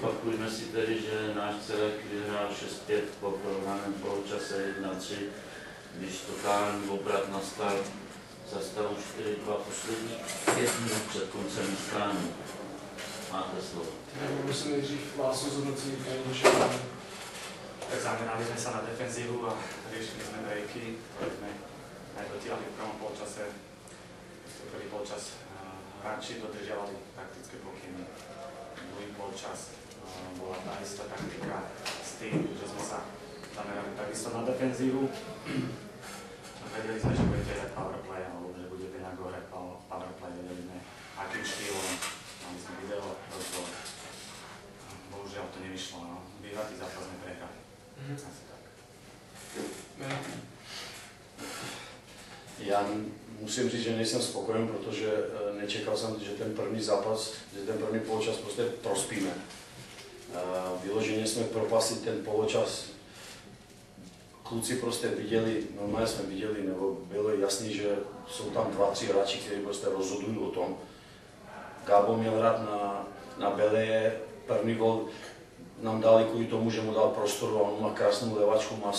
Zopakujme si tedy, že náš celek vyhrál 6-5 po prohraném poločase 1-3, když totální obrat nastal za stavu 4-2 poslední 5 minut před koncem utkání. Máte slovo. Musím nejdřív vás zhodnocení že... Tak zamerali sme sa na defenzívu a riešili sme breaky, ktoré sme aj dotiahli v prvom polčase. Prvý polčas hráči dodržiavali taktické pokyny. Druhý polčas bola tá istá taktika s tým, že sme sa zamerali takisto na defenzívu. Vedeli sme, že budete hrať powerplay, alebo že budete na go hrať powerplay, vedeli sme akým štýlom. Mali sme video, rozhovor. Bohužiaľ to nevyšlo, no. Vyhratý zápas sme prehrali. Asi tak. Já musím říct, že nejsem spokojen, protože nečekal jsem, že ten první zápas, že ten první poločas prostě prospíme. Vyloženě jsme propasili ten poločas. Kluci prostě viděli, normálně jsme viděli, nebo bylo jasný, že jsou tam 2-3 hráči, kteří prostě rozhodují o tom. Gábo měl hrát na Beleje, první gol nám dali kvůli tomu, že mu dal prostoru a on má krásnou levačku, má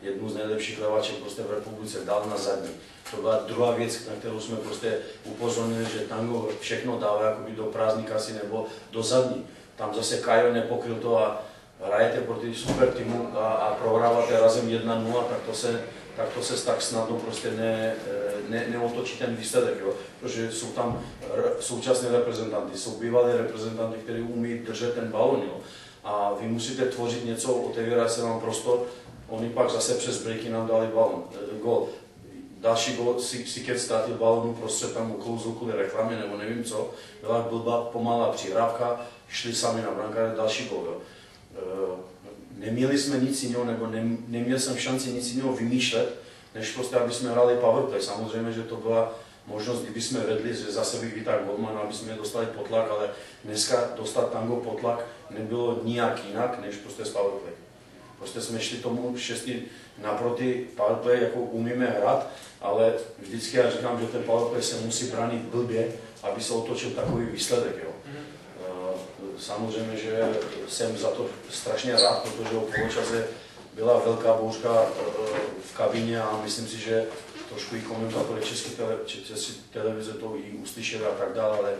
jednu z nejlepších levaček prostě v republice, dal na zadní. To byla druhá věc, na kterou jsme prostě upozornili, že Tango všechno dává jakoby do prázdní kasy nebo do zadní. Tam zase Kajo nepokryl to a hrajete proti super týmu a prohráváte razem 1-0, tak to se tak snadno prostě neotočí ten výsledek, jo? Protože jsou tam současné reprezentanty, jsou bývalí reprezentanty, kteří umí držet ten balon, jo? A vy musíte tvořit něco, otevírat se vám prostor, oni pak zase přes breaky nám dali balon, gol. Další gol, Siket ztratil balonu prostřed tam uklouzl kvůli reklamě nebo nevím co, byla blbá pomalá přihrávka, šli sami na brankáře, další gol. Jo? Neměli jsme nic jiného, nebo neměl jsem šanci nic jiného vymýšlet, než prostě, aby jsme hráli powerplay. Samozřejmě, že to byla možnost, kdyby jsme vedli, že zase bych vytáhl golmana, aby jsme je dostali pod tlak, ale dneska dostat Tango pod tlak nebylo nijak jinak, než prostě z powerplay. Prostě jsme šli tomu šesti naproti powerplay, jako umíme hrát, ale vždycky já říkám, že ten powerplay se musí bránit blbě, aby se otočil takový výsledek. Jo. Samozřejmě, že jsem za to strašně rád, protože o poločase byla velká bouřka v kabině a myslím si, že trošku i komentátory České televize to i uslyšeli a tak dále, ale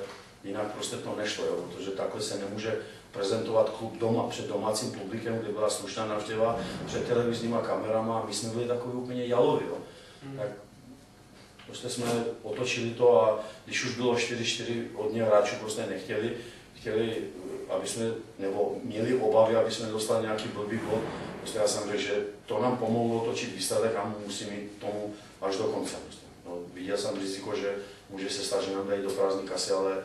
jinak prostě to nešlo, jo, protože takhle se nemůže prezentovat klub doma před domácím publikem, kde byla slušná návštěva, před televizníma kamerama a my jsme byli takový úplně jalovi. Jo. Tak prostě jsme otočili to a když už bylo 4-4, hodně hráčů prostě chtěli, aby jsme, nebo měli obavy, aby jsme dostali nějaký blbý gol. Prostě já jsem řekl, že to nám pomohlo otočit výsledek a musíme jít tomu až do konce. Prostě. No, viděl jsem riziko, že může se stát, že nám dají do prázdné kasy, ale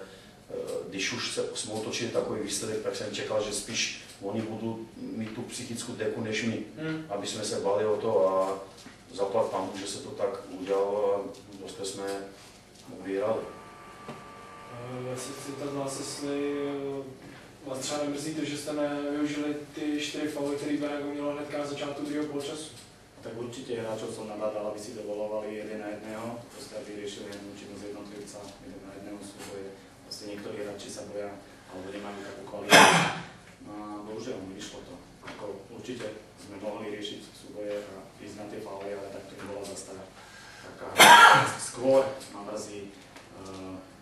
když už jsme otočili takový výsledek, tak jsem čekal, že spíš oni budou mít tu psychickou deku než my, aby jsme se bali o to a zaplať pánbůh, že se to tak udělalo a prostě jsme vyhrali. Já se chci zeptat vás, jestli vás třeba nemrzí to, že jste nevyužili ty 4 fauly, které Banago mělo hnedka na začátku druhého poločasu? Tak určite hráčov som nabádal, aby si dovolovali jeden na jedného, proste aby riešili jednu činnosť z jednotlivca, jeden na jedného súboje. Proste niektorí hráči sa boja, alebo nemajú takú kvalitu. No a bohužiaľ nevyšlo to. Ako určite sme mohli riešiť súboje a ísť na tie fauly, ale tak to nebola zastava. Taká skôr ma mrzí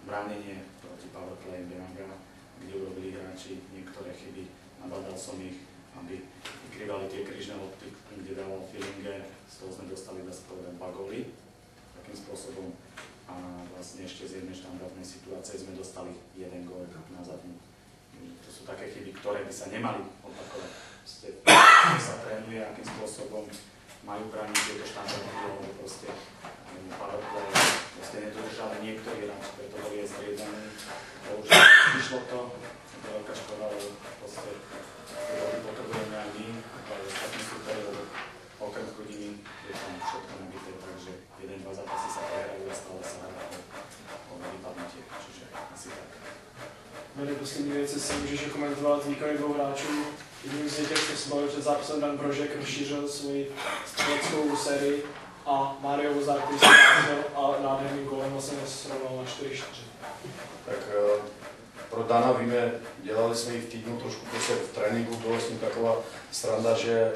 bránenie proti powerplay Banaga, kde urobili hráči niektoré chyby. Nabádal som ich, aby vykrývali tie krížne lopty, kde dával Fillinger, z toho sme dostali dá sa povedať 2 góly takým spôsobom a vlastne ešte z jednej štandardnej situácie sme dostali 1 gól na zadnú. To sú také chyby, ktoré by sa nemali opakovať. Sa trénuje, akým spôsobom majú brániť tieto štandardy, alebo proste powerplay, proste nedodržali niektorí hráči, preto boli aj zriedaní. Bohužiaľ vyšlo to, je veľká škoda, ale proste potrebujeme aj my, ale ostatní súperi, lebo okrem Chudiny je tam všetko nabité, takže 1-2 zápasy sa prehrajú a stále sa hrá o vypadnutie, čiže asi tak. Jmenuji poslední věc, jestli můžeš komentovat výkony 2 hráčů. Jedním z těch, co se bavil před zápasem, Dan Brožek rozšířil svoji střeleckou sérii a Mario Vozák, který se vrátil a nádherným gólem vlastně srovnal na 4-4. Tak pro Dana víme, dělali jsme i v týdnu trošku prostě v tréninku, bylo s ním taková sranda, že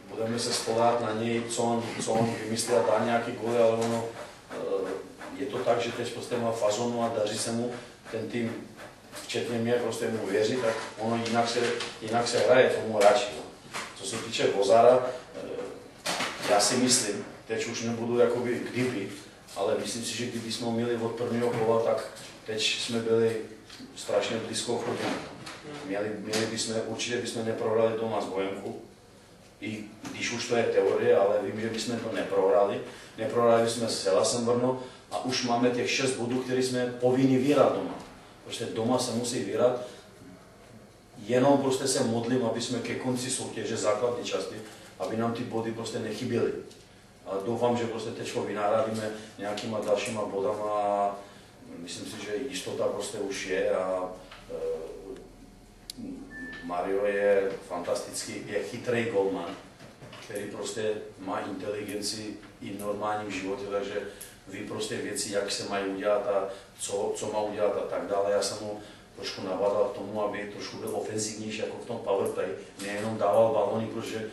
budeme se spoléhat na něj, co on vymyslí a dá nějaký góly, ale ono je to tak, že teď prostě má fazonu a daří se mu ten tým, včetně mě, prostě mu věří, tak ono jinak se hraje tomu hráči. Co se týče Vozára, já si myslím, teď už nebudu jakoby kdyby, ale myslím si, že kdyby jsme ho měli od prvního kola, tak teď jsme byli strašně blízko chodinu. Určitě bychom neprohrali doma z Bohemku, i když už to je teorie, ale vím, že bychom to neprohrali. Neprohrali jsme s Hellasem Brno a už máme těch 6 bodů, které jsme povinni vyhrát doma. Prostě doma se musí vyhrát. Jenom prostě se modlím, aby jsme ke konci soutěže základní části, aby nám ty body prostě nechyběly. A doufám, že prostě teďko vynahradíme nějakýma dalšíma bodama a myslím si, že jistota prostě už je a Mario je fantastický, je chytrý golman, který prostě má inteligenci i v normálním životě, takže ví prostě věci, jak se mají udělat a co má udělat a tak dále. Já jsem mu trošku nabádal k tomu, aby trošku byl ofenzivnější jako v tom powerplay, nejenom dával balony, protože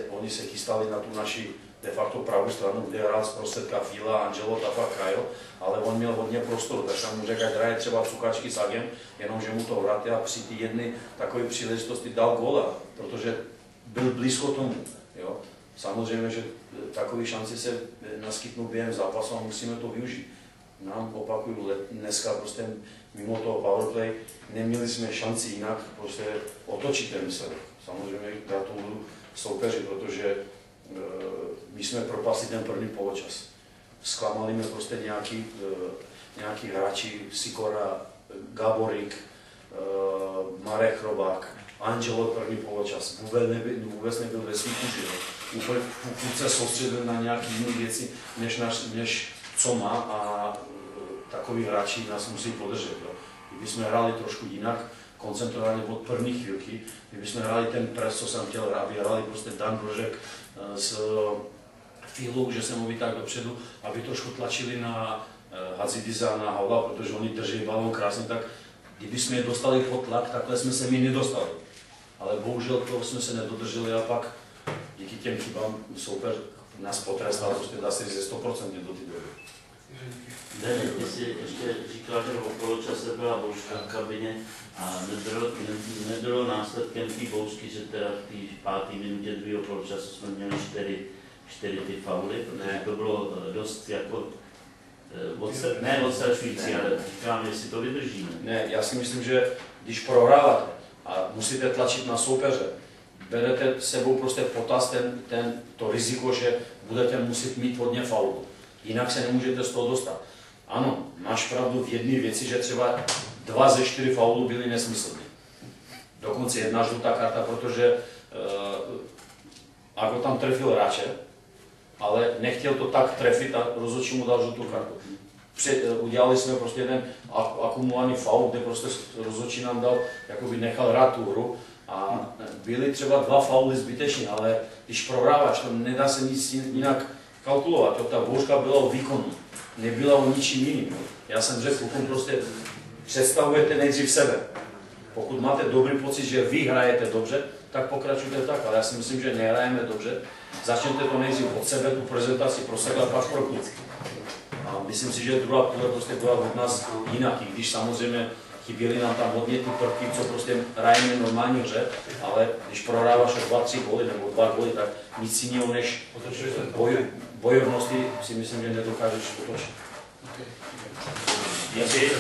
oni se chystali na tu naši de facto pravou stranu, kde hrál zprostředka Fila, Angelo, Tapa, Kajo, ale on měl hodně prostoru, tak jsem mu řekl, ať hraje třeba cukačky s Agem, jenomže mu to vrátil a při ty jedny takové příležitosti dal góla, protože byl blízko tomu. Jo? Samozřejmě, že takové šanci se naskytnou během zápasu a musíme to využít. Nám opakuju, dneska prostě mimo toho powerplay neměli jsme šanci jinak prostě otočit ten výsledek. Samozřejmě gratuluju soupeři, protože my jsme propasli ten první poločas. Zklamali mě prostě nějaký hráči, Sikora, Gaborik, Marek Chrobák, Angelo první poločas. Vůbec nebyl ve svých kůži. Úplně se soustředil na nějaké jiné věci, než co má a takoví hráči nás musí podržet. Jo. Kdybychom hráli trošku jinak, koncentrovaně od první chvílky, kdybychom hráli ten pres, co jsem chtěl, aby hráli prostě Dan Brožek s Filou, že se mluví tak dopředu, aby trošku tlačili na Hadzidiza, na Havla, protože oni drží balón krásně, tak kdybychom je dostali pod tlak, takhle jsme se mi nedostali. Ale bohužel to jsme se nedodrželi a pak díky těm chybám soupeř nás potrestal prostě dá se ze 100% do té doby. Dani, ty jsi ještě říkal, že v poločase byla bouřka v kabině a nebylo následkem té bouřky, že teda v té 5. minutě druhého poločasu jsme měli 4 ty fauly, protože to bylo dost jako ne odstrašující, ale říkám, jestli to vydržíme. Ne, já si myslím, že když prohráváte a musíte tlačit na soupeře, berete sebou prostě potaz to riziko, že budete muset mít hodně faulů. Jinak se nemůžete z toho dostat. Ano, máš pravdu v jedné věci, že třeba 2 ze 4 faulů byly nesmyslné. Dokonce 1 žlutá karta, protože Ago tam trefil hráče, ale nechtěl to tak trefit a rozhodčí mu dal žlutou kartu. Udělali jsme prostě ten akumulovaný faul, kde prostě rozhodčí nám dal, jakoby nechal hrát tu hru a byly třeba 2 fauly zbytečně, ale když prohráváš, to nedá se nic jinak kalkulovat. Ta bouřka byla o výkonu, nebyla o ničím jiným. Já jsem řekl, pokud prostě představujete nejdřív sebe. Pokud máte dobrý pocit, že vy hrajete dobře, tak pokračujte tak, ale já si myslím, že nehrajeme dobře. Začněte to nejdřív od sebe, tu prezentaci pro sebe a pak pro klub. A myslím si, že druhá půle prostě byla od nás jinak, i když samozřejmě chyběly nám tam hodně ty prvky, co prostě hrajeme normální hře, ale když prohráváš o 2-3 góly nebo 2 góly, tak nic jiného než bojovnosti si myslím, že nedokážeš otočit. Děkuji.